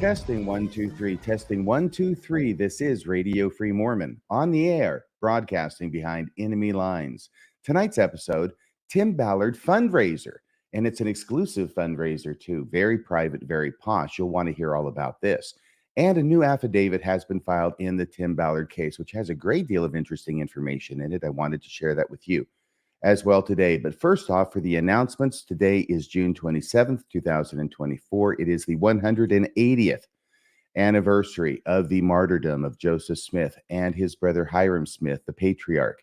Testing 1 2 3. Testing 1 2 3. This is Radio Free Mormon on the air, broadcasting behind enemy lines. Tonight's episode, Tim Ballard fundraiser, and it's an exclusive fundraiser too. Very private, very posh. You'll want to hear all about this. And a new affidavit has been filed in the Tim Ballard case, which has a great deal of interesting information in it. I wanted to share that with you as well today. But first off, for the announcements, today is June 27th, 2024. It is the 180th anniversary of the martyrdom of Joseph Smith and his brother Hiram Smith, the patriarch,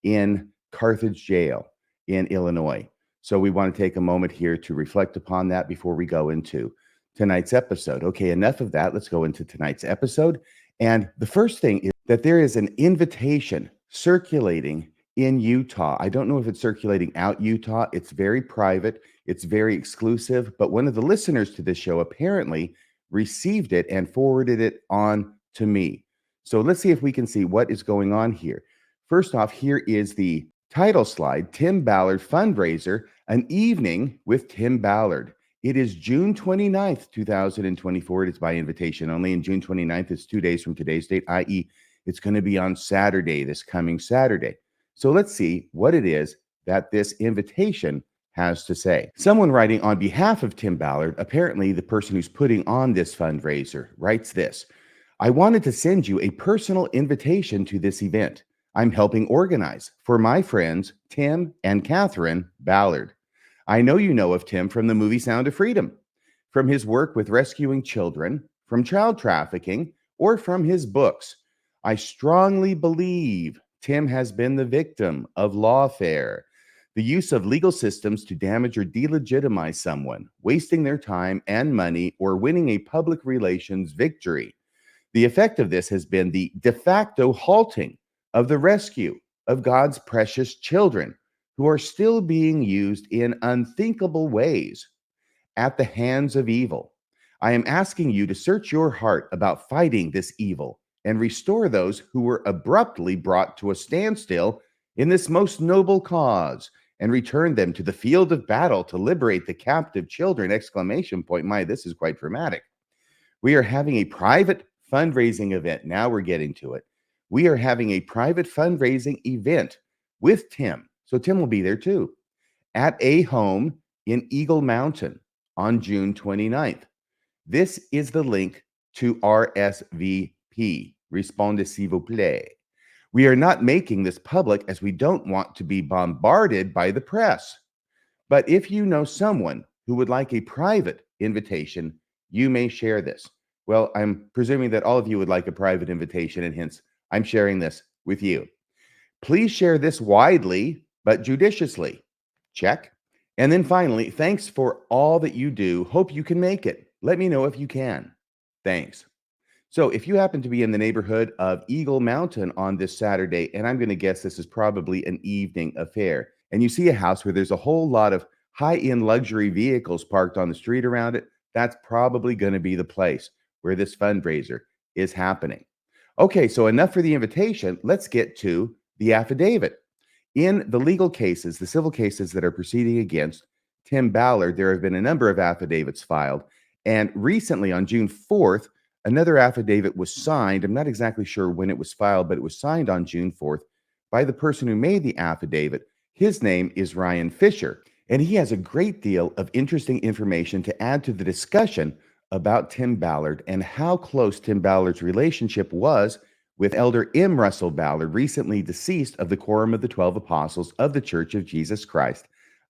in Carthage jail in Illinois. So we want to take a moment here to reflect upon that before we go into tonight's episode. Okay, enough of that. Let's go into tonight's episode. And the first thing is that there is an invitation circulating in Utah. I don't know if it's circulating out Utah. It's very private. It's very exclusive. But one of the listeners to this show apparently received it and forwarded it on to me. So let's see if we can see what is going on here. First off, here is the title slide, Tim Ballard Fundraiser, an evening with Tim Ballard. It is June 29th, 2024. It is by invitation only. And June 29th is 2 days from today's date, i.e. it's going to be on Saturday, this coming Saturday. So let's see what it is that this invitation has to say. Someone writing on behalf of Tim Ballard, apparently the person who's putting on this fundraiser, writes this: I wanted to send you a personal invitation to this event I'm helping organize for my friends Tim and Catherine Ballard. I know you know of Tim from the movie Sound of Freedom, from his work with rescuing children, from child trafficking, or from his books. I strongly believe Tim has been the victim of lawfare, the use of legal systems to damage or delegitimize someone, wasting their time and money, or winning a public relations victory. The effect of this has been the de facto halting of the rescue of God's precious children, who are still being used in unthinkable ways at the hands of evil. I am asking you to search your heart about fighting this evil and restore those who were abruptly brought to a standstill in this most noble cause, and return them to the field of battle to liberate the captive children! Exclamation point. My, this is quite dramatic. We are having a private fundraising event. Now we're getting to it. We are having a private fundraising event with Tim. So Tim will be there too, at a home in Eagle Mountain on June 29th. This is the link to RSVP. Répondez s'il vous plaît. We are not making this public as we don't want to be bombarded by the press. But if you know someone who would like a private invitation, you may share this. Well, I'm presuming that all of you would like a private invitation, and hence I'm sharing this with you. Please share this widely, but judiciously. Check. And then finally, thanks for all that you do. Hope you can make it. Let me know if you can. Thanks. So if you happen to be in the neighborhood of Eagle Mountain on this Saturday, and I'm going to guess this is probably an evening affair, and you see a house where there's a whole lot of high-end luxury vehicles parked on the street around it, that's probably going to be the place where this fundraiser is happening. Okay, so enough for the invitation. Let's get to the affidavit. In the legal cases, the civil cases that are proceeding against Tim Ballard, there have been a number of affidavits filed, and recently on June 4th, another affidavit was signed. I'm not exactly sure when it was filed, but it was signed on June 4th by the person who made the affidavit. His name is Ryan Fisher, and he has a great deal of interesting information to add to the discussion about Tim Ballard and how close Tim Ballard's relationship was with Elder M. Russell Ballard, recently deceased, of the Quorum of the 12 Apostles of the Church of Jesus Christ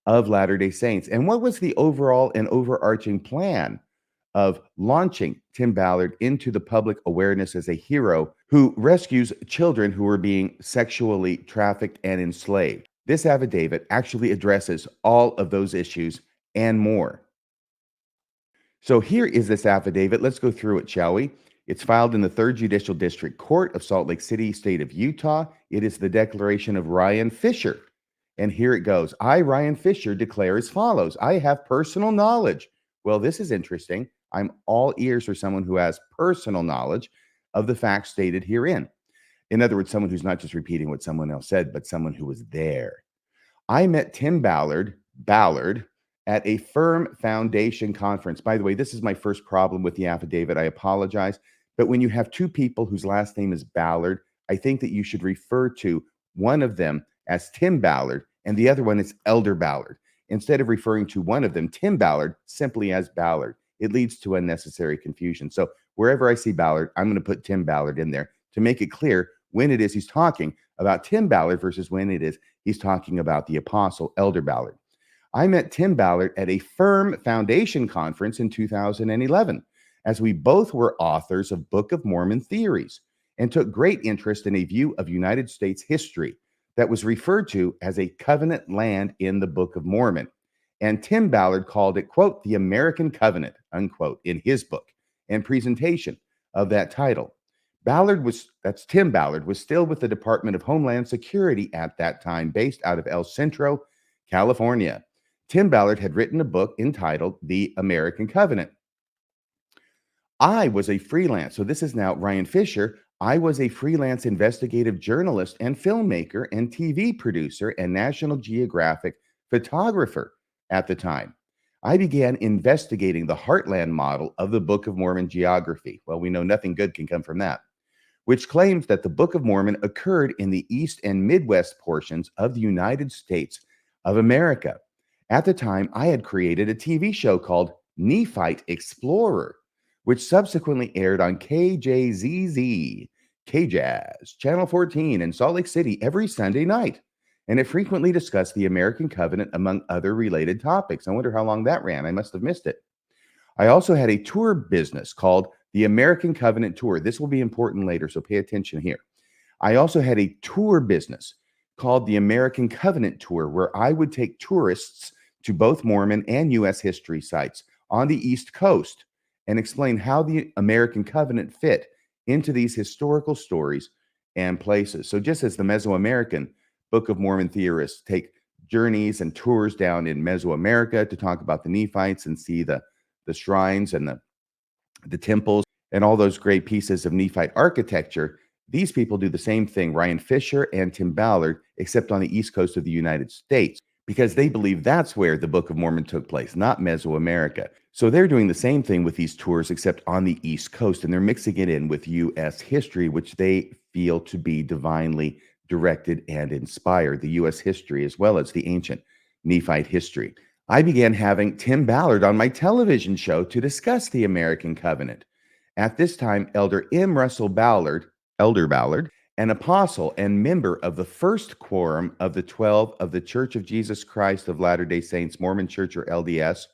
of Latter-day Saints. And what was the overall and overarching plan of launching Tim Ballard into the public awareness as a hero who rescues children who are being sexually trafficked and enslaved? This affidavit actually addresses all of those issues and more. So here is this affidavit. Let's go through it, shall we? It's filed in the 3rd Judicial District Court of Salt Lake City, state of Utah. It is the declaration of Ryan Fisher. And here it goes. I, Ryan Fisher, declare as follows. I have personal knowledge. Well, this is interesting. I'm all ears for someone who has personal knowledge of the facts stated herein. In other words, someone who's not just repeating what someone else said, but someone who was there. I met Tim Ballard at a firm foundation conference. By the way, this is my first problem with the affidavit. I apologize. But when you have two people whose last name is Ballard, I think that you should refer to one of them as Tim Ballard and the other one is Elder Ballard. Instead of referring to one of them, Tim Ballard, simply as Ballard. It leads to unnecessary confusion. So wherever I see Ballard, I'm going to put Tim Ballard in there to make it clear when it is he's talking about Tim Ballard versus when it is he's talking about the apostle, Elder Ballard. I met Tim Ballard at a firm foundation conference in 2011, as we both were authors of Book of Mormon theories and took great interest in a view of United States history that was referred to as a covenant land in the Book of Mormon. And Tim Ballard called it, quote, the American Covenant, unquote, in his book and presentation of that title. Tim Ballard, was still with the Department of Homeland Security at that time, based out of El Centro, California. Tim Ballard had written a book entitled The American Covenant. I was a freelance, so this is now Ryan Fisher. I was a freelance investigative journalist and filmmaker and TV producer and National Geographic photographer at the time. I began investigating the heartland model of the Book of Mormon geography. Well, we know nothing good can come from that, which claims that the Book of Mormon occurred in the East and Midwest portions of the United States of America. At the time, I had created a TV show called Nephite Explorer, which subsequently aired on KJZZ, KJazz, Channel 14 in Salt Lake City every Sunday night. And it frequently discussed the American Covenant among other related topics. I wonder how long that ran. I must have missed it. I also had a tour business called the American Covenant Tour. This will be important later, so pay attention here. I also had a tour business called the American Covenant Tour, where I would take tourists to both Mormon and U.S. history sites on the East Coast and explain how the American Covenant fit into these historical stories and places. So just as the Mesoamerican Book of Mormon theorists take journeys and tours down in Mesoamerica to talk about the Nephites and see the shrines and the temples and all those great pieces of Nephite architecture, these people do the same thing, Ryan Fisher and Tim Ballard, except on the East Coast of the United States, because they believe that's where the Book of Mormon took place, not Mesoamerica. So they're doing the same thing with these tours, except on the East Coast, and they're mixing it in with U.S. history, which they feel to be divinely directed and inspired, the U.S. history as well as the ancient Nephite history. I began having Tim Ballard on my television show to discuss the American Covenant. At this time, Elder M. Russell Ballard, Elder Ballard, an apostle and member of the first quorum of the 12 of the Church of Jesus Christ of Latter-day Saints, Mormon Church, or LDS.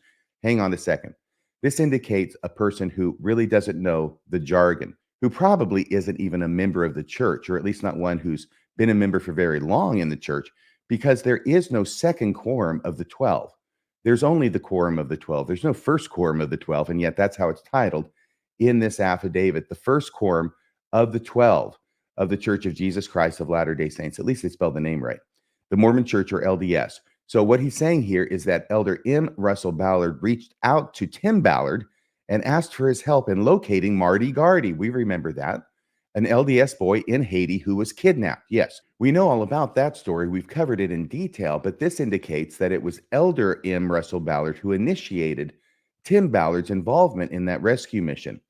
Hang on a second. This indicates a person who really doesn't know the jargon, who probably isn't even a member of the church, or at least not one who's been a member for very long in the church, because there is no second quorum of the 12. There's only the quorum of the 12. There's no first quorum of the 12, and yet that's how it's titled in this affidavit, the first quorum of the 12 of the Church of Jesus Christ of Latter-day Saints. At least they spelled the name right. The Mormon Church, or LDS. So what he's saying here is that Elder M. Russell Ballard reached out to Tim Ballard and asked for his help in locating Marty Gardy. We remember that. An LDS boy in Haiti who was kidnapped. Yes, we know all about that story. We've covered it in detail, but this indicates that it was Elder M. Russell Ballard who initiated Tim Ballard's involvement in that rescue mission.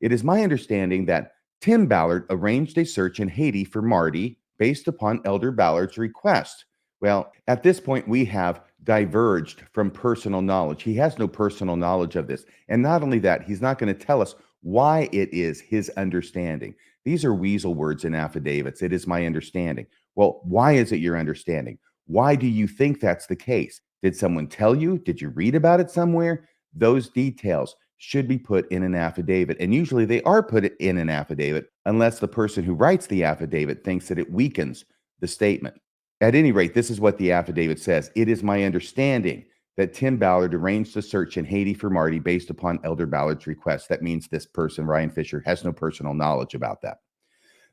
It is my understanding that Tim Ballard arranged a search in Haiti for Marty based upon Elder Ballard's request. Well, at this point, we have diverged from personal knowledge. He has no personal knowledge of this. And not only that, he's not going to tell us why it is his understanding. These are weasel words in affidavits. It is my understanding. Well, why is it your understanding? Why do you think that's the case? Did someone tell you? Did you read about it somewhere? Those details should be put in an affidavit. And usually they are put in an affidavit unless the person who writes the affidavit thinks that it weakens the statement. At any rate, this is what the affidavit says. It is my understanding that Tim Ballard arranged a search in Haiti for Marty based upon Elder Ballard's request. That means this person, Ryan Fisher, has no personal knowledge about that.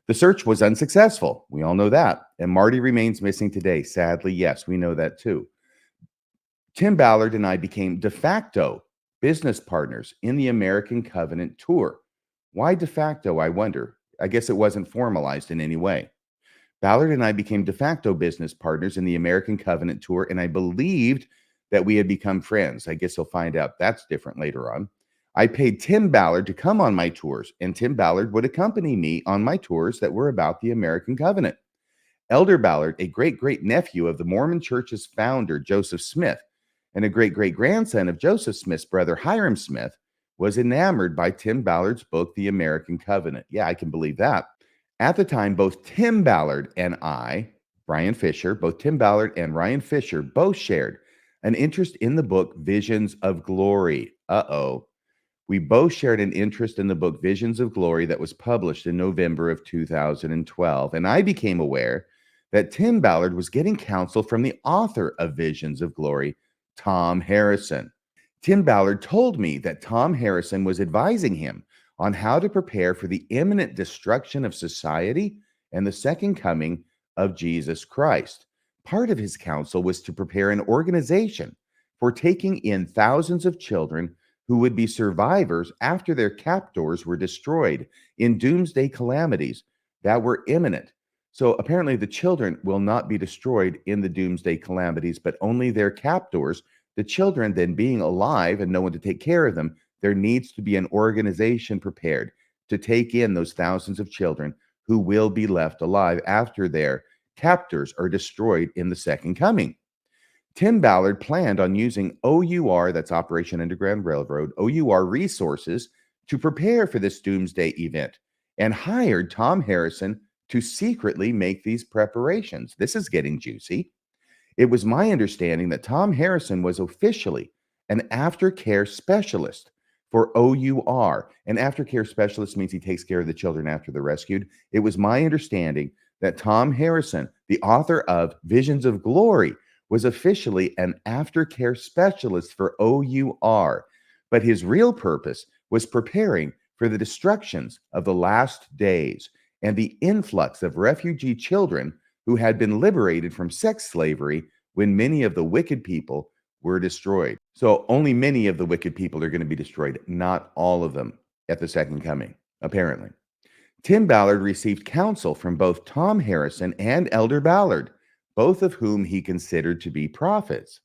The search was unsuccessful. We all know that. And Marty remains missing today. Sadly, yes, we know that too. Tim Ballard and I became de facto business partners in the American Covenant Tour. Why de facto, I wonder? I guess it wasn't formalized in any way. Ballard and I became de facto business partners in the American Covenant Tour, and I believed that we had become friends. I guess he'll find out that's different later on. I paid Tim Ballard to come on my tours, and Tim Ballard would accompany me on my tours that were about the American Covenant. Elder Ballard, a great nephew of the Mormon Church's founder, Joseph Smith, and a great grandson of Joseph Smith's brother, Hiram Smith, was enamored by Tim Ballard's book, The American Covenant. Yeah, I can believe that. At the time, both Tim Ballard and Ryan Fisher, both Tim Ballard and Ryan Fisher both shared an interest in the book Visions of Glory. We both shared an interest in the book Visions of Glory that was published in November of 2012. And I became aware that Tim Ballard was getting counsel from the author of Visions of Glory, Tom Harrison. Tim Ballard told me that Tom Harrison was advising him on how to prepare for the imminent destruction of society and the second coming of Jesus Christ. Part of his counsel was to prepare an organization for taking in thousands of children who would be survivors after their captors were destroyed in doomsday calamities that were imminent. So apparently the children will not be destroyed in the doomsday calamities, but only their captors. The children then being alive and no one to take care of them, there needs to be an organization prepared to take in those thousands of children who will be left alive after their captors are destroyed in the second coming. Tim Ballard planned on using OUR, that's Operation Underground Railroad, OUR resources to prepare for this doomsday event, and hired Tom Harrison to secretly make these preparations. This is getting juicy. It was my understanding that Tom Harrison was officially an aftercare specialist for OUR. An aftercare specialist means he takes care of the children after they're rescued. It was my understanding that Tom Harrison, the author of Visions of Glory, was officially an aftercare specialist for OUR, but his real purpose was preparing for the destructions of the last days and the influx of refugee children who had been liberated from sex slavery when many of the wicked people were destroyed. So only many of the wicked people are going to be destroyed, not all of them at the second coming, apparently. Tim Ballard received counsel from both Tom Harrison and Elder Ballard, both of whom he considered to be prophets.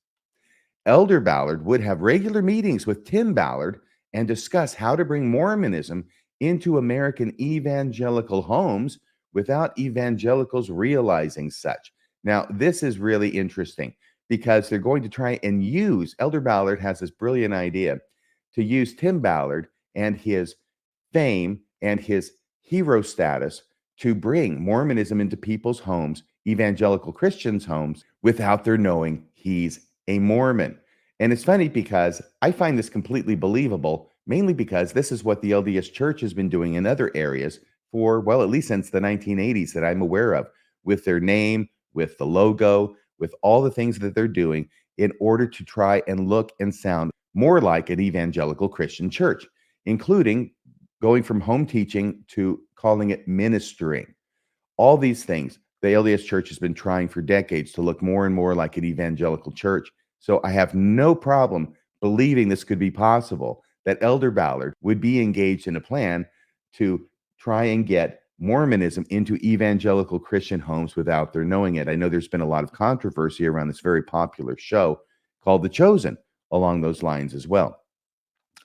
Elder Ballard would have regular meetings with Tim Ballard and discuss how to bring Mormonism into American evangelical homes without evangelicals realizing such. Now, this is really interesting because they're going to try and use, Elder Ballard has this brilliant idea to use Tim Ballard and his fame and his hero status to bring Mormonism into people's homes, evangelical Christians' homes, without their knowing he's a Mormon. And it's funny because I find this completely believable, mainly because this is what the LDS Church has been doing in other areas for, well, at least since the 1980s that I'm aware of, with their name, with the logo, with all the things that they're doing in order to try and look and sound more like an evangelical Christian church, including going from home teaching to calling it ministering. All these things, the LDS Church has been trying for decades to look more and more like an evangelical church. So I have no problem believing this could be possible, that Elder Ballard would be engaged in a plan to try and get Mormonism into evangelical Christian homes without their knowing it. I know there's been a lot of controversy around this very popular show called The Chosen along those lines as well,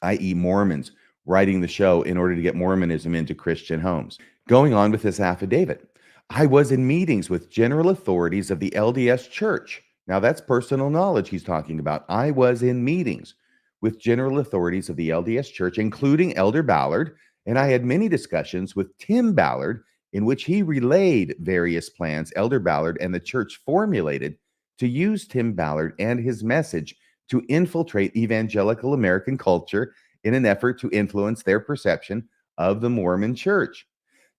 i.e. Mormons writing the show in order to get Mormonism into Christian homes. Going on with this affidavit, I was in meetings with general authorities of the LDS Church. Now that's personal knowledge he's talking about. I was in meetings with general authorities of the LDS Church, including Elder Ballard, and I had many discussions with Tim Ballard in which he relayed various plans Elder Ballard and the church formulated to use Tim Ballard and his message to infiltrate evangelical American culture in an effort to influence their perception of the Mormon Church.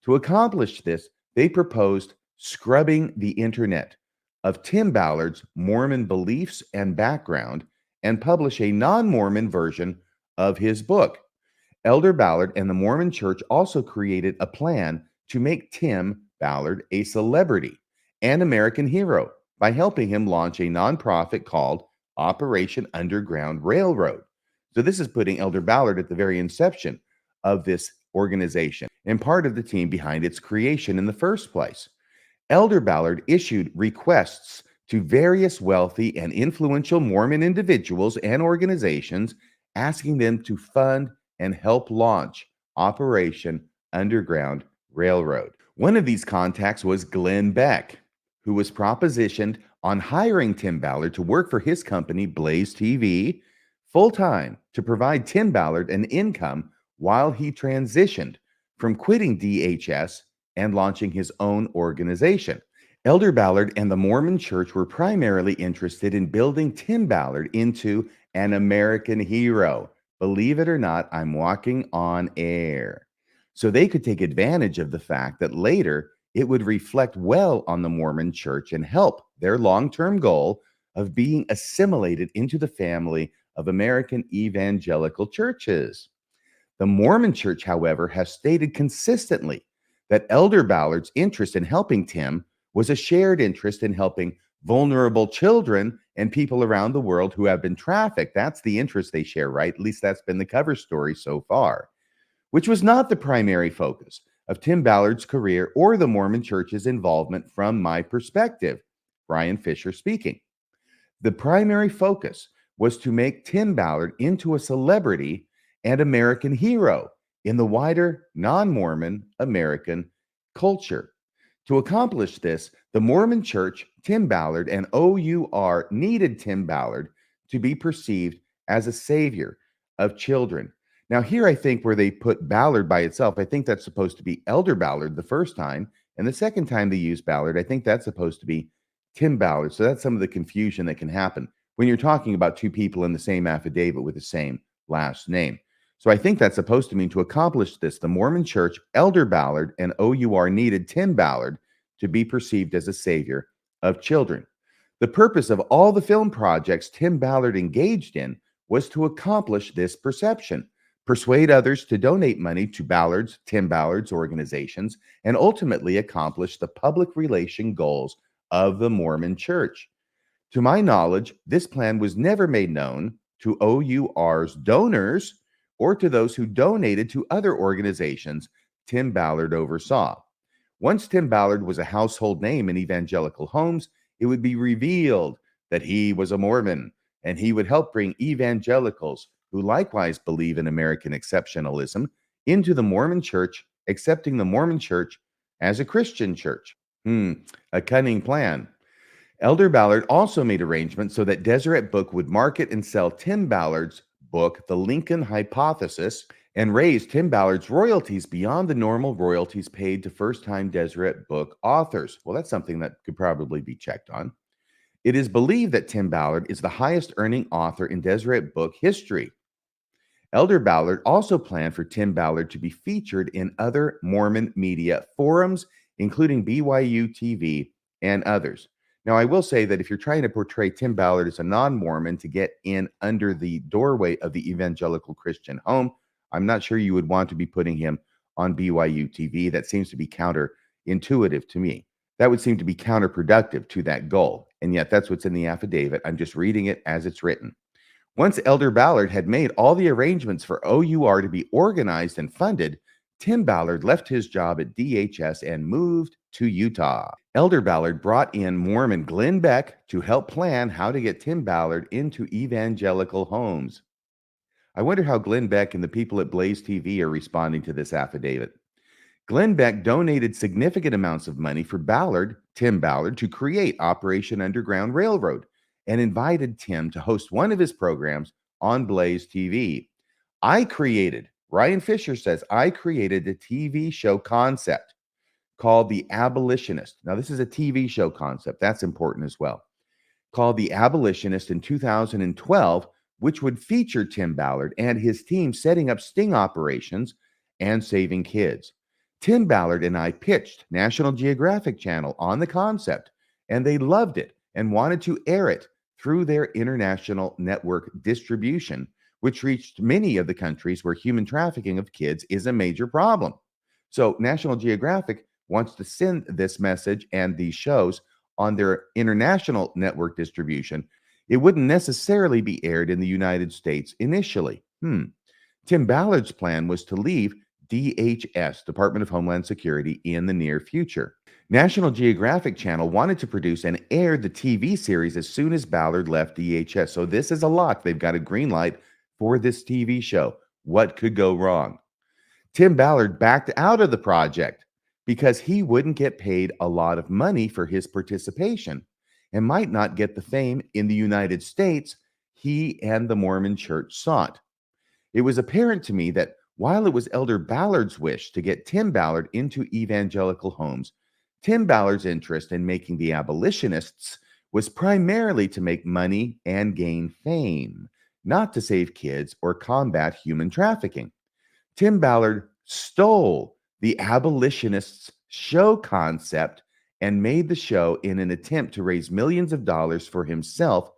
To accomplish this, they proposed scrubbing the internet of Tim Ballard's Mormon beliefs and background and publish a non-Mormon version of his book. Elder Ballard and the Mormon Church also created a plan to make Tim Ballard a celebrity and American hero by helping him launch a nonprofit called Operation Underground Railroad. So this is putting Elder Ballard at the very inception of this organization and part of the team behind its creation in the first place. Elder Ballard issued requests to various wealthy and influential Mormon individuals and organizations, asking them to fund and help launch Operation Underground Railroad. One of these contacts was Glen Beck, who was propositioned on hiring Tim Ballard to work for his company, Blaze TV, full time to provide Tim Ballard an income while he transitioned from quitting DHS and launching his own organization. Elder Ballard and the Mormon Church were primarily interested in building Tim Ballard into an American hero. Believe it or not, I'm walking on air. So they could take advantage of the fact that later it would reflect well on the Mormon Church and help their long-term goal of being assimilated into the family of American evangelical churches. The Mormon Church, however, has stated consistently that Elder Ballard's interest in helping Tim was a shared interest in helping vulnerable children and people around the world who have been trafficked. That's the interest they share, right? At least that's been the cover story so far, which was not the primary focus of Tim Ballard's career or the Mormon Church's involvement from my perspective. Brian Fisher speaking. The primary focus was to make Tim Ballard into a celebrity and American hero in the wider non-Mormon American culture. To accomplish this, the Mormon Church, Tim Ballard, and OUR needed Tim Ballard to be perceived as a savior of children. Now, here I think where they put Ballard by itself, I think that's supposed to be Elder Ballard the first time, and the second time they use Ballard, I think that's supposed to be Tim Ballard. So that's some of the confusion that can happen when you're talking about two people in the same affidavit with the same last name. So I think that's supposed to mean to accomplish this, the Mormon Church, Elder Ballard, and OUR needed Tim Ballard to be perceived as a savior of children. The purpose of all the film projects Tim Ballard engaged in was to accomplish this perception, persuade others to donate money to Tim Ballard's organizations, and ultimately accomplish the public relation goals of the Mormon Church. To my knowledge, this plan was never made known to OUR's donors or to those who donated to other organizations Tim Ballard oversaw. Once Tim Ballard was a household name in evangelical homes, it would be revealed that he was a Mormon, and he would help bring evangelicals who likewise believe in American exceptionalism into the Mormon Church, accepting the Mormon Church as a Christian church. A cunning plan. Elder Ballard also made arrangements so that Deseret Book would market and sell Tim Ballard's book, The Lincoln Hypothesis, and raise Tim Ballard's royalties beyond the normal royalties paid to first-time Deseret Book authors. Well, that's something that could probably be checked on. It is believed that Tim Ballard is the highest-earning author in Deseret Book history. Elder Ballard also planned for Tim Ballard to be featured in other Mormon media forums, including BYU TV and others. Now, I will say that if you're trying to portray Tim Ballard as a non-Mormon to get in under the doorway of the evangelical Christian home, I'm not sure you would want to be putting him on BYU TV. That seems to be counterintuitive to me. That would seem to be counterproductive to that goal. And yet that's what's in the affidavit. I'm just reading it as it's written. Once Elder Ballard had made all the arrangements for OUR to be organized and funded, Tim Ballard left his job at DHS and moved to Utah. Elder Ballard brought in Mormon Glen Beck to help plan how to get Tim Ballard into evangelical homes. I wonder how Glen Beck and the people at Blaze TV are responding to this affidavit. Glen Beck donated significant amounts of money for Tim Ballard, to create Operation Underground Railroad and invited Tim to host one of his programs on Blaze TV. Ryan Fisher says, I created a TV show concept called The Abolitionist. Now, this is a TV show concept. That's important as well. Called The Abolitionist in 2012, which would feature Tim Ballard and his team setting up sting operations and saving kids. Tim Ballard and I pitched National Geographic Channel on the concept, and they loved it and wanted to air it through their international network distribution, which reached many of the countries where human trafficking of kids is a major problem. So National Geographic wants to send this message and these shows on their international network distribution. It wouldn't necessarily be aired in the United States initially. Tim Ballard's plan was to leave DHS, Department of Homeland Security, in the near future. National Geographic Channel wanted to produce and air the TV series as soon as Ballard left DHS. So this is a lock. They've got a green light for this TV show. What could go wrong? Tim Ballard backed out of the project because he wouldn't get paid a lot of money for his participation and might not get the fame in the United States he and the Mormon church sought. It was apparent to me that while it was Elder Ballard's wish to get Tim Ballard into evangelical homes, Tim Ballard's interest in making the abolitionists was primarily to make money and gain fame, not to save kids or combat human trafficking. Tim Ballard stole the abolitionists' show concept and made the show in an attempt to raise millions of dollars for himself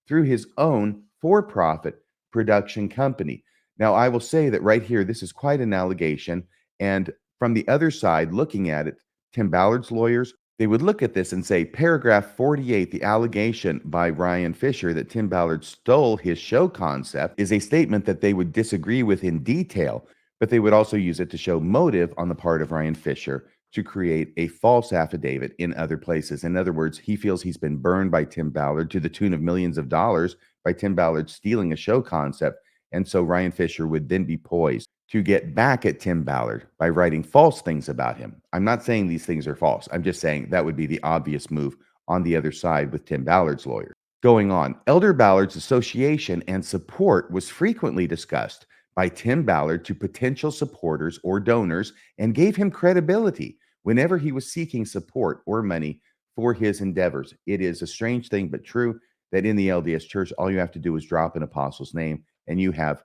through his own for-profit production company. Now, I will say that right here, this is quite an allegation. And from the other side, looking at it, Tim Ballard's lawyers, they would look at this and say, paragraph 48, the allegation by Ryan Fisher that Tim Ballard stole his show concept is a statement that they would disagree with in detail, but they would also use it to show motive on the part of Ryan Fisher to create a false affidavit in other places. In other words, he feels he's been burned by Tim Ballard to the tune of millions of dollars by Tim Ballard stealing a show concept. And so Ryan Fisher would then be poised to get back at Tim Ballard by writing false things about him. I'm not saying these things are false. I'm just saying that would be the obvious move on the other side with Tim Ballard's lawyer. Going on, Elder Ballard's association and support was frequently discussed by Tim Ballard to potential supporters or donors and gave him credibility whenever he was seeking support or money for his endeavors. It is a strange thing, but true, that in the LDS Church, all you have to do is drop an apostle's name and you have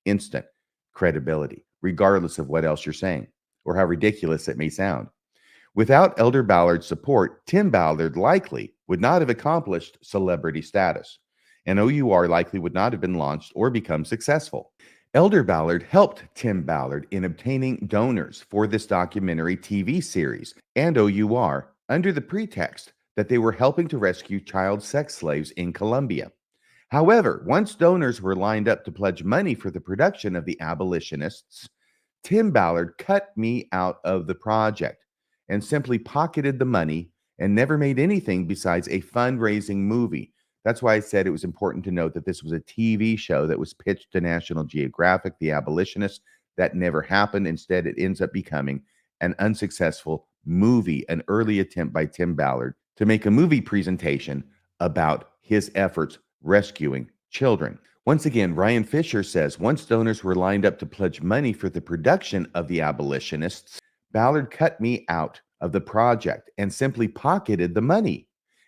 instant credibility, regardless of what else you're saying or how ridiculous it may sound. Without Elder Ballard's support, Tim Ballard likely would not have accomplished celebrity status, and OUR likely would not have been launched or become successful. Elder Ballard helped Tim Ballard in obtaining donors for this documentary TV series and OUR under the pretext that they were helping to rescue child sex slaves in Colombia. However, once donors were lined up to pledge money for the production of the abolitionists, Tim Ballard cut me out of the project and simply pocketed the money and never made anything besides a fundraising movie. That's why I said it was important to note that this was a TV show that was pitched to National Geographic, the abolitionists. That never happened. Instead, it ends up becoming an unsuccessful movie, an early attempt by Tim Ballard to make a movie presentation about his efforts rescuing children. Once again, Ryan Fisher says once donors were lined up to pledge money for the production of the abolitionists, Ballard cut me out of the project and simply pocketed the money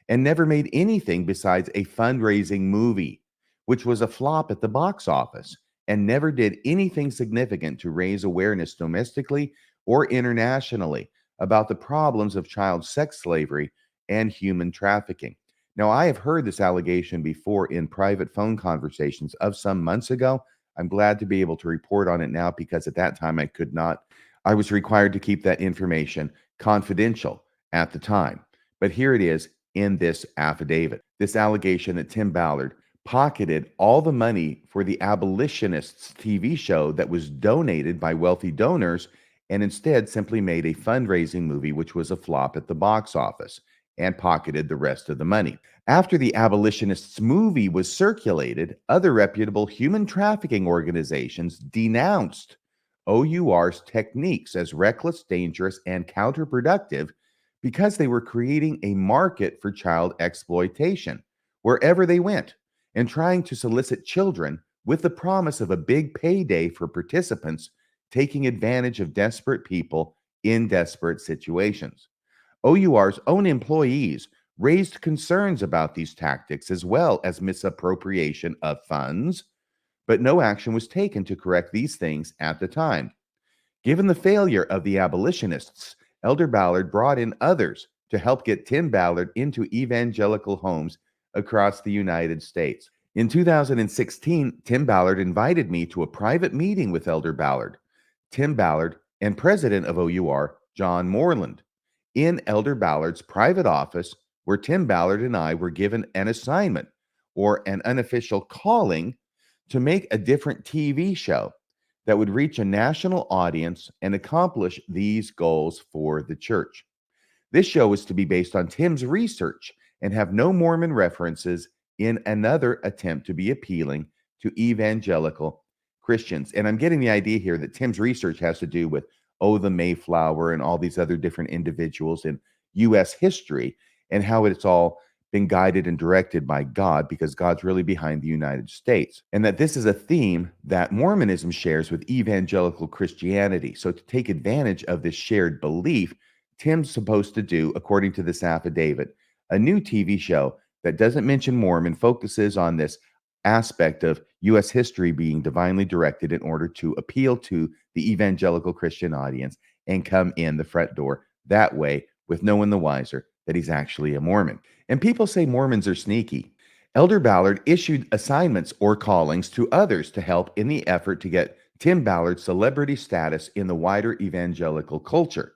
and never made anything besides a fundraising movie, which was a flop at the box office and never did anything significant to raise awareness domestically or internationally about the problems of child sex slavery and human trafficking. Now, I have heard this allegation before in private phone conversations of some months ago. I'm glad to be able to report on it now because at that time I could not. I was required to keep that information confidential at the time. But here it is in this affidavit. This allegation that Tim Ballard pocketed all the money for the abolitionists TV show that was donated by wealthy donors and instead simply made a fundraising movie which was a flop at the box office and pocketed the rest of the money. After the abolitionists movie was circulated, other reputable human trafficking organizations denounced OUR's techniques as reckless, dangerous, and counterproductive because they were creating a market for child exploitation wherever they went and trying to solicit children with the promise of a big payday for participants taking advantage of desperate people in desperate situations. OUR's own employees raised concerns about these tactics as well as misappropriation of funds, but no action was taken to correct these things at the time. Given the failure of the abolitionists, Elder Ballard brought in others to help get Tim Ballard into evangelical homes across the United States. In 2016, Tim Ballard invited me to a private meeting with Elder Ballard, Tim Ballard, and president of OUR, John Moreland, in Elder Ballard's private office, where Tim Ballard and I were given an assignment or an unofficial calling to make a different TV show that would reach a national audience and accomplish these goals for the church. This show is to be based on Tim's research and have no Mormon references in another attempt to be appealing to evangelical Christians. And I'm getting the idea here that Tim's research has to do with, the Mayflower and all these other different individuals in U.S. history and how it's all been guided and directed by God, because God's really behind the United States. And that this is a theme that Mormonism shares with evangelical Christianity. So to take advantage of this shared belief, Tim's supposed to do, according to this affidavit, a new TV show that doesn't mention Mormon, focuses on this aspect of U.S. history being divinely directed in order to appeal to the evangelical Christian audience and come in the front door that way, with no one the wiser that he's actually a Mormon. And people say Mormons are sneaky. Elder Ballard issued assignments or callings to others to help in the effort to get Tim Ballard's celebrity status in the wider evangelical culture.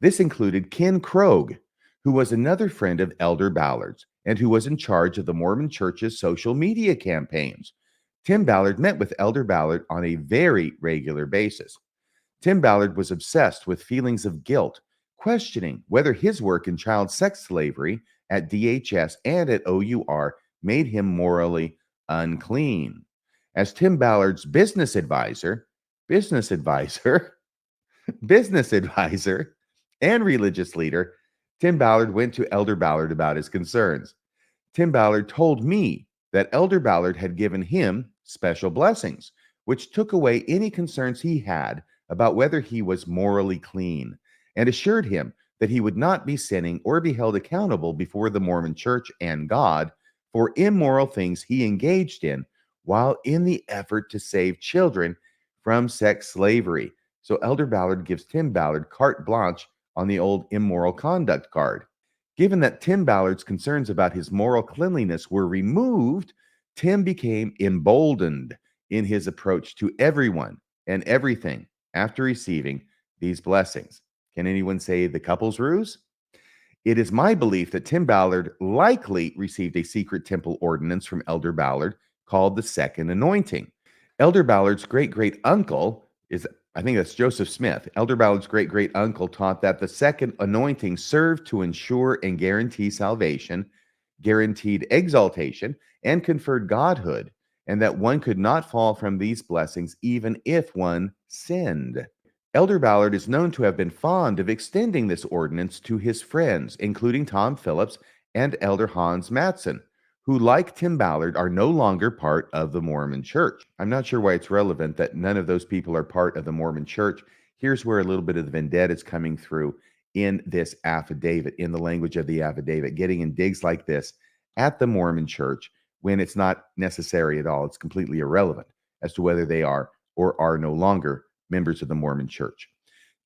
This included Ken Krogh, who was another friend of Elder Ballard's and who was in charge of the Mormon Church's social media campaigns. Tim Ballard met with Elder Ballard on a very regular basis. Tim Ballard was obsessed with feelings of guilt, questioning whether his work in child sex slavery at DHS and at OUR made him morally unclean. As Tim Ballard's business advisor, and religious leader, Tim Ballard went to Elder Ballard about his concerns. Tim Ballard told me that Elder Ballard had given him special blessings, which took away any concerns he had about whether he was morally clean, and assured him that he would not be sinning or be held accountable before the Mormon Church and God for immoral things he engaged in while in the effort to save children from sex slavery. So Elder Ballard gives Tim Ballard carte blanche on the old immoral conduct card. Given that Tim Ballard's concerns about his moral cleanliness were removed, Tim became emboldened in his approach to everyone and everything after receiving these blessings. Can anyone say the couple's ruse? It is my belief that Tim Ballard likely received a secret temple ordinance from Elder Ballard called the Second Anointing. Elder Ballard's great-great-uncle I think that's Joseph Smith. Elder Ballard's great-great-uncle taught that the second anointing served to ensure and guarantee salvation, guaranteed exaltation, and conferred godhood, and that one could not fall from these blessings even if one sinned. Elder Ballard is known to have been fond of extending this ordinance to his friends, including Tom Phillips and Elder Hans Matson, who, like Tim Ballard, are no longer part of the Mormon Church. I'm not sure why it's relevant that none of those people are part of the Mormon Church. Here's where a little bit of the vendetta is coming through in this affidavit, in the language of the affidavit, getting in digs like this at the Mormon Church when it's not necessary at all. It's completely irrelevant as to whether they are or are no longer members of the Mormon Church.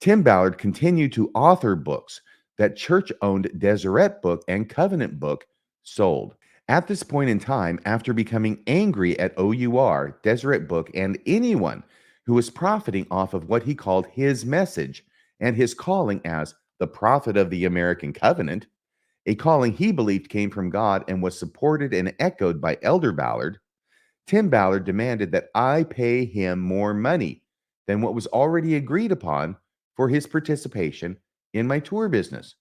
Tim Ballard continued to author books that church-owned Deseret Book and Covenant Book sold. At this point in time, after becoming angry at OUR, Deseret Book, and anyone who was profiting off of what he called his message and his calling as the prophet of the American Covenant, a calling he believed came from God and was supported and echoed by Elder Ballard, Tim Ballard demanded that I pay him more money than what was already agreed upon for his participation in my tour business.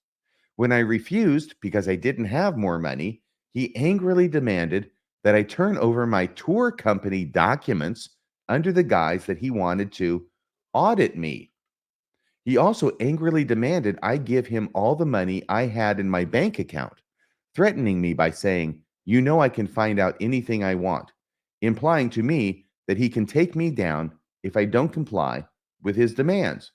When I refused because I didn't have more money, he angrily demanded that I turn over my tour company documents under the guise that he wanted to audit me. He also angrily demanded I give him all the money I had in my bank account, threatening me by saying, "You know I can find out anything I want," implying to me that he can take me down if I don't comply with his demands.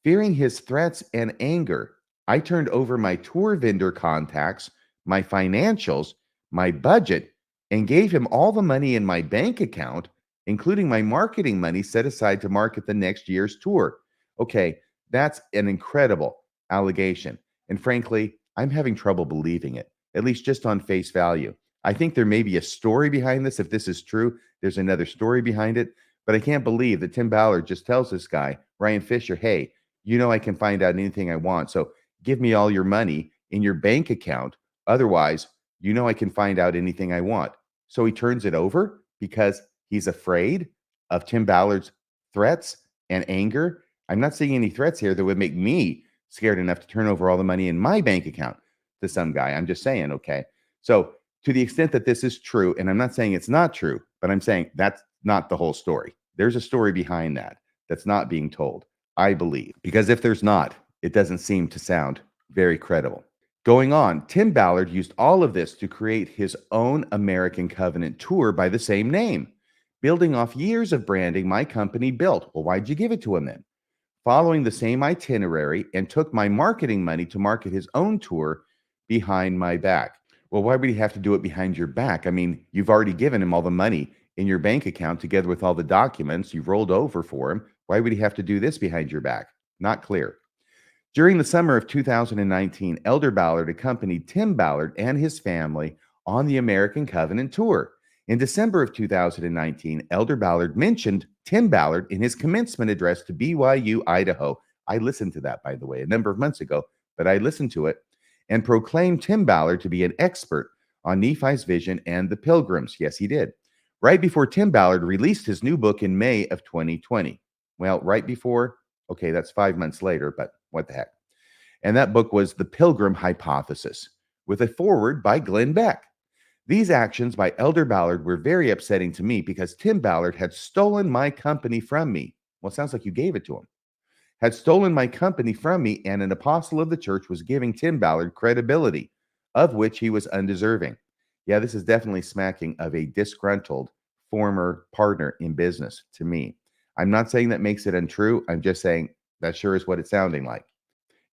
Fearing his threats and anger, I turned over my tour vendor contacts, my financials, my budget, and gave him all the money in my bank account, including my marketing money set aside to market the next year's tour. Okay, that's an incredible allegation. And frankly, I'm having trouble believing it, at least just on face value. I think there may be a story behind this. If this is true, there's another story behind it. But I can't believe that Tim Ballard just tells this guy, Ryan Fisher, hey, you know I can find out anything I want. So give me all your money in your bank account. Otherwise, you know I can find out anything I want. So he turns it over because he's afraid of Tim Ballard's threats and anger. I'm not seeing any threats here that would make me scared enough to turn over all the money in my bank account to some guy. I'm just saying, okay? So to the extent that this is true, and I'm not saying it's not true, but I'm saying that's not the whole story. There's a story behind that that's not being told, I believe, because if there's not, it doesn't seem to sound very credible. Going on, Tim Ballard used all of this to create his own American Covenant tour by the same name, building off years of branding my company built. Well, why'd you give it to him then? Following the same itinerary, and took my marketing money to market his own tour behind my back. Well, why would he have to do it behind your back? I mean, you've already given him all the money in your bank account together with all the documents you've rolled over for him. Why would he have to do this behind your back? Not clear. During the summer of 2019, Elder Ballard accompanied Tim Ballard and his family on the American Covenant tour. In December of 2019, Elder Ballard mentioned Tim Ballard in his commencement address to BYU, Idaho. I listened to that, by the way, a number of months ago, but I listened to it, and proclaimed Tim Ballard to be an expert on Nephi's vision and the pilgrims. Yes, he did. Right before Tim Ballard released his new book in May of 2020. Well, right before, okay, that's 5 months later, but what the heck. And that book was The Pilgrim Hypothesis, with a foreword by Glen Beck. These actions by Elder Ballard were very upsetting to me because Tim Ballard had stolen my company from me. Well, it sounds like you gave it to him. Had stolen my company from me, and an apostle of the church was giving Tim Ballard credibility, of which he was undeserving. Yeah, this is definitely smacking of a disgruntled former partner in business to me. I'm not saying that makes it untrue. I'm just saying that sure is what it's sounding like.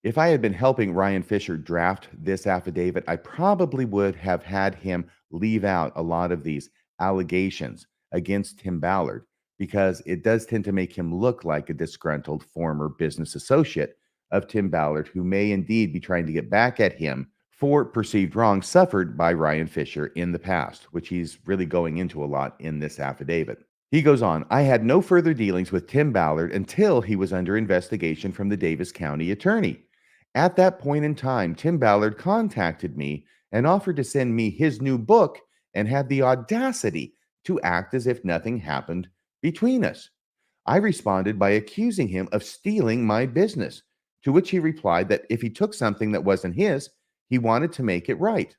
If I had been helping Ryan Fisher draft this affidavit, I probably would have had him leave out a lot of these allegations against Tim Ballard, because it does tend to make him look like a disgruntled former business associate of Tim Ballard, who may indeed be trying to get back at him for perceived wrong suffered by Ryan Fisher in the past, which he's really going into a lot in this affidavit. He goes on, I had no further dealings with Tim Ballard until he was under investigation from the Davis County attorney. At that point in time, Tim Ballard contacted me and offered to send me his new book, and had the audacity to act as if nothing happened between us. I responded by accusing him of stealing my business, to which he replied that if he took something that wasn't his, he wanted to make it right.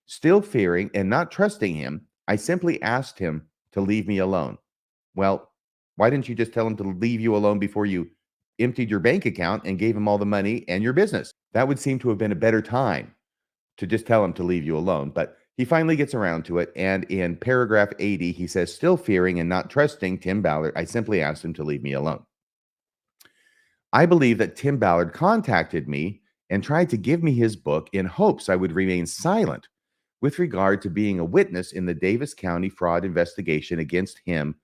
Still fearing and not trusting him, I simply asked him to leave me alone. Well, why didn't you just tell him to leave you alone before you emptied your bank account and gave him all the money and your business? That would seem to have been a better time to just tell him to leave you alone. But he finally gets around to it. And in paragraph 80, he says, still fearing and not trusting Tim Ballard, I simply asked him to leave me alone. I believe that Tim Ballard contacted me and tried to give me his book in hopes I would remain silent with regard to being a witness in the Davis County fraud investigation against him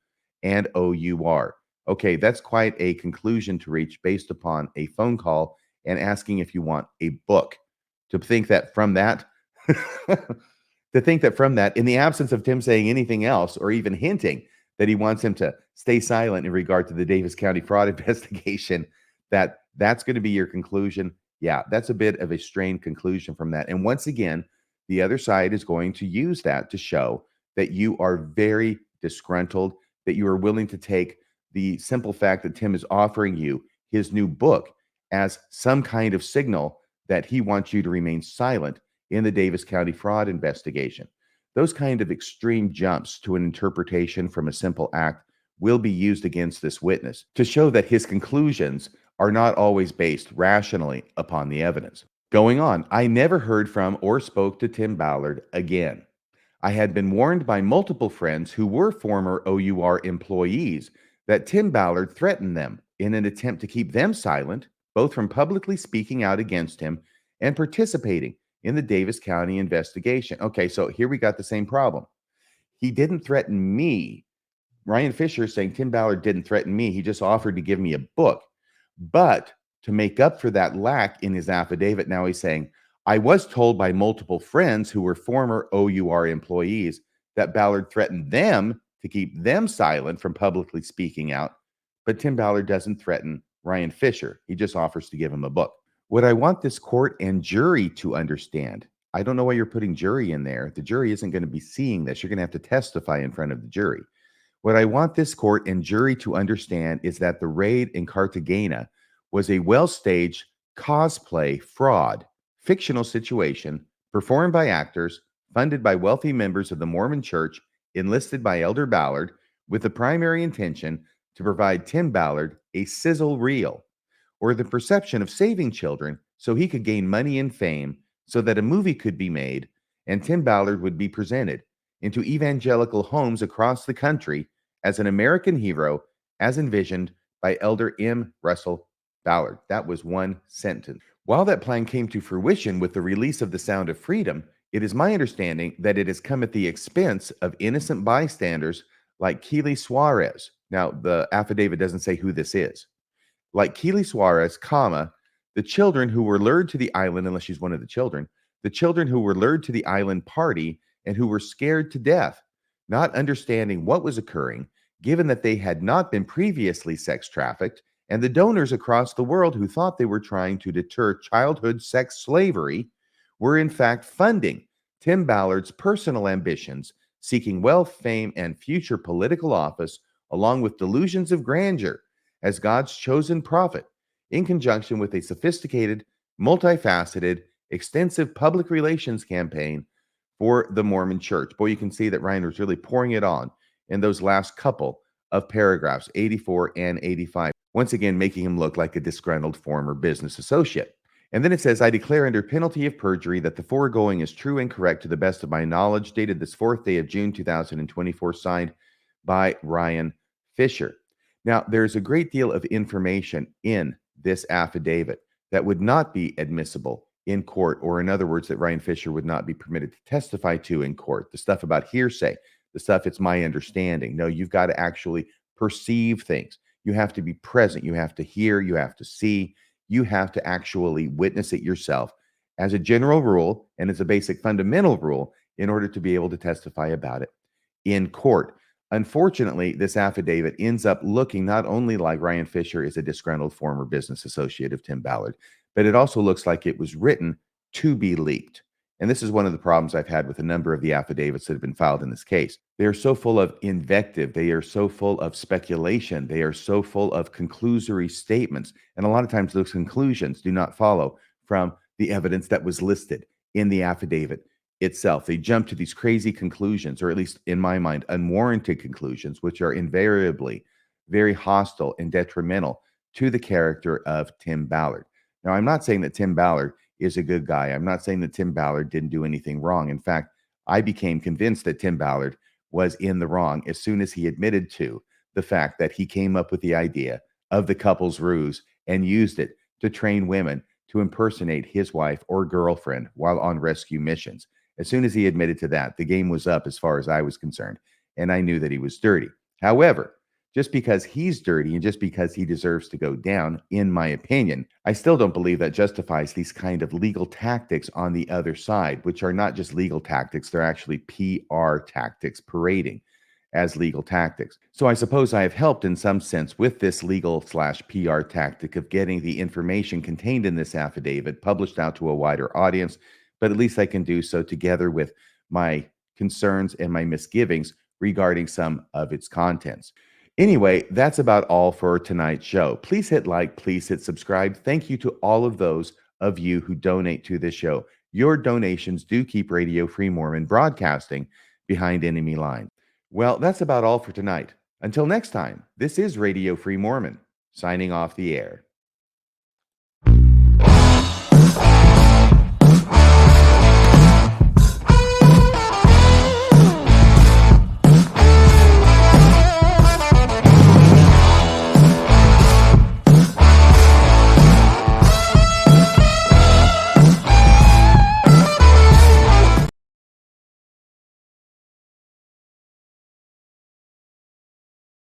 and OUR. Okay, that's quite a conclusion to reach based upon a phone call and asking if you want a book. To think that from that, in the absence of Tim saying anything else or even hinting that he wants him to stay silent in regard to the Davis County fraud investigation, that's going to be your conclusion. Yeah, that's a bit of a strained conclusion from that. And once again, the other side is going to use that to show that you are very disgruntled, that you are willing to take the simple fact that Tim is offering you his new book as some kind of signal that he wants you to remain silent in the Davis County fraud investigation. Those kind of extreme jumps to an interpretation from a simple act will be used against this witness to show that his conclusions are not always based rationally upon the evidence. Going on, I never heard from or spoke to Tim Ballard again. I had been warned by multiple friends who were former OUR employees that Tim Ballard threatened them in an attempt to keep them silent, both from publicly speaking out against him and participating in the Davis County investigation. Okay, so here we got the same problem. He didn't threaten me. Ryan Fisher saying Tim Ballard didn't threaten me. He just offered to give me a book. But to make up for that lack in his affidavit, now he's saying, I was told by multiple friends who were former OUR employees that Ballard threatened them to keep them silent from publicly speaking out. But Tim Ballard doesn't threaten Ryan Fisher. He just offers to give him a book. What I want this court and jury to understand, I don't know why you're putting jury in there. The jury isn't going to be seeing this. You're going to have to testify in front of the jury. What I want this court and jury to understand is that the raid in Cartagena was a well-staged cosplay fraud, fictional situation performed by actors, funded by wealthy members of the Mormon Church, enlisted by Elder Ballard, with the primary intention to provide Tim Ballard a sizzle reel, or the perception of saving children so he could gain money and fame, so that a movie could be made and Tim Ballard would be presented into evangelical homes across the country as an American hero, as envisioned by Elder M. Russell Ballard. That was one sentence. While that plan came to fruition with the release of The Sound of Freedom, it is my understanding that it has come at the expense of innocent bystanders like Keely Suarez. Now, the affidavit doesn't say who this is. Like Keely Suarez, the children who were lured to the island, unless she's one of the children who were lured to the island party and who were scared to death, not understanding what was occurring, given that they had not been previously sex trafficked, and the donors across the world who thought they were trying to deter childhood sex slavery were in fact funding Tim Ballard's personal ambitions, seeking wealth, fame, and future political office, along with delusions of grandeur as God's chosen prophet, in conjunction with a sophisticated, multifaceted, extensive public relations campaign for the Mormon Church. Boy, you can see that Ryan was really pouring it on in those last couple of paragraphs, 84 and 85, once again making him look like a disgruntled former business associate. And then it says, I declare under penalty of perjury that the foregoing is true and correct to the best of my knowledge, dated this 4th day of June, 2024, signed by Ryan Fisher. Now, there's a great deal of information in this affidavit that would not be admissible in court, or in other words, that Ryan Fisher would not be permitted to testify to in court. The stuff about hearsay, the stuff it's my understanding. No, you've got to actually perceive things. You have to be present. You have to hear. You have to see. You have to actually witness it yourself as a general rule and as a basic fundamental rule in order to be able to testify about it in court. Unfortunately, this affidavit ends up looking not only like Ryan Fisher is a disgruntled former business associate of Tim Ballard, but it also looks like it was written to be leaked. And this is one of the problems I've had with a number of the affidavits that have been filed in this case. They are so full of invective. They are so full of speculation. They are so full of conclusory statements. And a lot of times those conclusions do not follow from the evidence that was listed in the affidavit itself. They jump to these crazy conclusions, or at least in my mind, unwarranted conclusions, which are invariably very hostile and detrimental to the character of Tim Ballard. Now, I'm not saying that Tim Ballard is a good guy. I'm not saying that Tim Ballard didn't do anything wrong. In fact, I became convinced that Tim Ballard was in the wrong as soon as he admitted to the fact that he came up with the idea of the couple's ruse and used it to train women to impersonate his wife or girlfriend while on rescue missions. As soon as he admitted to that, the game was up as far as I was concerned, and I knew that he was dirty. However, just because he's dirty and just because he deserves to go down, in my opinion, I still don't believe that justifies these kind of legal tactics on the other side, which are not just legal tactics, they're actually PR tactics parading as legal tactics. So I suppose I have helped in some sense with this legal/PR tactic of getting the information contained in this affidavit published out to a wider audience, but at least I can do so together with my concerns and my misgivings regarding some of its contents. Anyway, that's about all for tonight's show. Please hit like, please hit subscribe. Thank you to all of those of you who donate to this show. Your donations do keep Radio Free Mormon broadcasting behind enemy lines. Well, that's about all for tonight. Until next time, this is Radio Free Mormon, signing off the air.